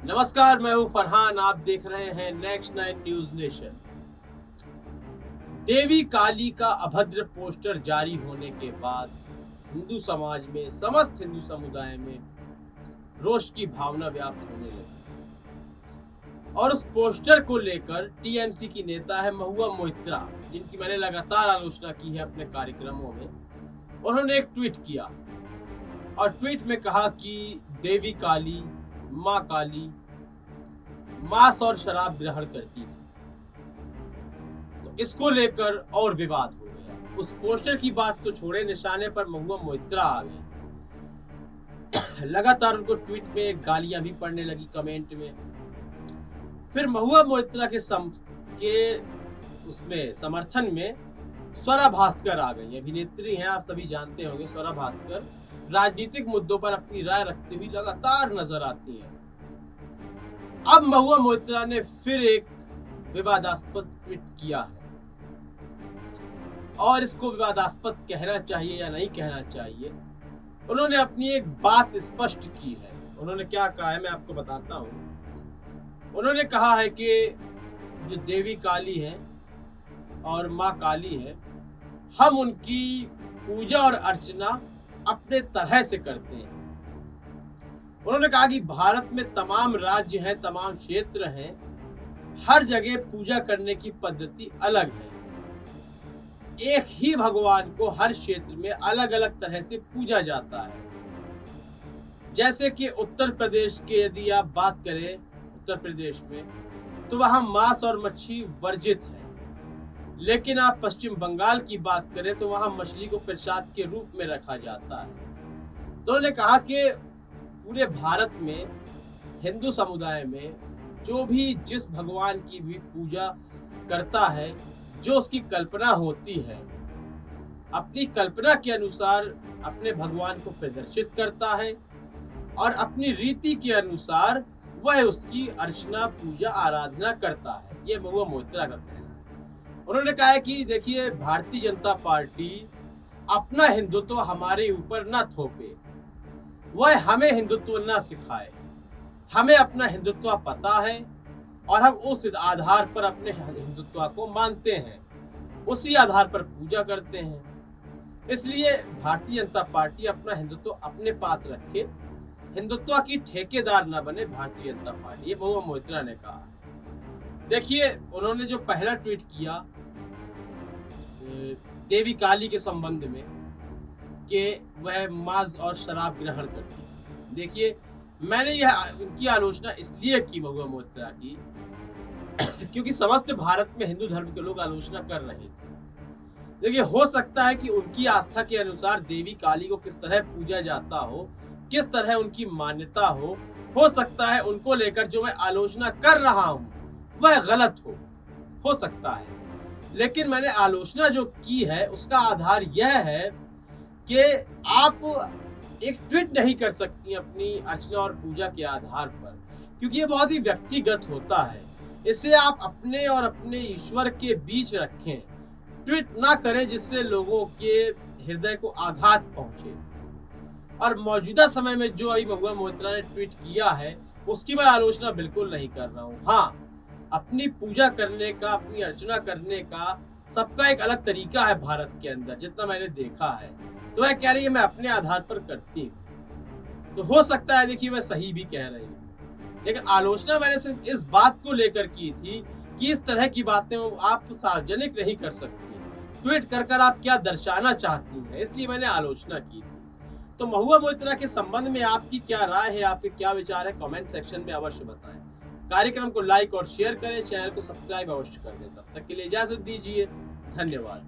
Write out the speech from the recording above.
नमस्कार, मैं हूं फरहान। आप देख रहे हैं नेक्स्ट 9 न्यूज नेशन। देवी काली का अभद्र पोस्टर जारी होने के बाद हिंदू समाज में, समस्त हिंदू समुदाय में रोष की भावना व्याप्त होने लगी और उस पोस्टर को लेकर टीएमसी की नेता है महुआ मोइत्रा, जिनकी मैंने लगातार आलोचना की है अपने कार्यक्रमों में। उन्होंने एक ट्वीट किया और ट्वीट में कहा कि देवी काली, माँ काली मांस और शराब ग्रहण करती थी। तो इसको लेकर और विवाद हो गया। उस पोस्टर की बात तो छोड़े, निशाने पर महुआ मोइत्रा आ गए। लगातार उनको ट्वीट में गालियां भी पड़ने लगी कमेंट में। फिर महुआ मोइत्रा के उसमें समर्थन में स्वरा भास्कर आ गई। अभिनेत्री हैं, आप सभी जानते होंगे। स्वरा भास्कर राजनीतिक मुद्दों पर अपनी राय रखते हुए लगातार नजर आती हैं। अब महुआ मोइत्रा ने फिर एक विवादास्पद ट्वीट किया है और इसको विवादास्पद कहना चाहिए या नहीं कहना चाहिए, उन्होंने अपनी एक बात स्पष्ट की है। उन्होंने क्या कहा है मैं आपको बताता हूं। उन्होंने कहा है कि जो देवी काली है और माँ काली है, हम उनकी पूजा और अर्चना अपने तरह से करते हैं। उन्होंने कहा कि भारत में तमाम राज्य हैं, तमाम क्षेत्र हैं, हर जगह पूजा करने की पद्धति अलग है। एक ही भगवान को हर क्षेत्र में अलग अलग तरह से पूजा जाता है। जैसे कि उत्तर प्रदेश के यदि आप बात करें, उत्तर प्रदेश में तो वहां मांस और मच्छी वर्जित है, लेकिन आप पश्चिम बंगाल की बात करें तो वहां मछली को प्रसाद के रूप में रखा जाता है। तो उन्होंने कहा कि पूरे भारत में हिंदू समुदाय में जो भी जिस भगवान की भी पूजा करता है, जो उसकी कल्पना होती है, अपनी कल्पना के अनुसार अपने भगवान को प्रदर्शित करता है और अपनी रीति के अनुसार वह उसकी अर्चना, पूजा, आराधना करता है। ये महुआ मोइत्रा का कहना है। उन्होंने कहा है कि देखिए, भारतीय जनता पार्टी अपना हिंदुत्व हमारे ऊपर न थोपे, वह हमें हिंदुत्व न सिखाए। हमें अपना हिंदुत्व पता है और हम उस आधार पर अपने हिंदुत्व को मानते हैं, उसी आधार पर पूजा करते हैं। इसलिए भारतीय जनता पार्टी अपना हिंदुत्व अपने पास रखे, हिंदुत्व की ठेकेदार न बने भारतीय जनता पार्टी। ये महुआ मोइत्रा ने कहा। देखिए, उन्होंने जो पहला ट्वीट किया देवी काली के संबंध में कि वह मांस और शराब ग्रहण करती थी, देखिए, मैंने यह उनकी आलोचना इसलिए की महुआ मोइत्रा की क्योंकि समस्त भारत में हिंदू धर्म के लोग आलोचना कर रहे थे। देखिए, हो सकता है कि उनकी आस्था के अनुसार देवी काली को किस तरह पूजा जाता हो, किस तरह उनकी मान्यता हो सकता है उनको लेकर जो मैं आलोचना कर रहा हूं वह गलत हो सकता है। लेकिन मैंने आलोचना जो की है उसका आधार यह है कि आप एक ट्वीट नहीं कर सकती अपनी अर्चना और पूजा के आधार पर, क्योंकि ये बहुत ही व्यक्तिगत होता है। इसे आप अपने और अपने ईश्वर के बीच रखें, ट्वीट ना करें जिससे लोगों के हृदय को आघात पहुंचे। और मौजूदा समय में जो अभी महुआ मोइत्रा ने ट्वीट किया है उसकी मैं आलोचना बिल्कुल नहीं कर रहा हूँ। हाँ, अपनी पूजा करने का, अपनी अर्चना करने का सबका एक अलग तरीका है भारत के अंदर, जितना मैंने देखा है। तो वह कह रही है मैं अपने आधार पर करती हूँ, तो हो सकता है देखिए वह सही भी कह रही है। लेकिन आलोचना मैंने सिर्फ इस बात को लेकर की थी कि इस तरह की बातें आप सार्वजनिक नहीं कर सकती, ट्वीट कर आप क्या दर्शाना चाहती हैं, इसलिए मैंने आलोचना की थी। तो महुआ मोइत्रा के संबंध में आपकी क्या राय है, आपके क्या विचार है, कमेंट सेक्शन में अवश्य बताएं। कार्यक्रम को लाइक और शेयर करें, चैनल को सब्सक्राइब अवश्य कर दें। तब तक के लिए इजाजत दीजिए, धन्यवाद।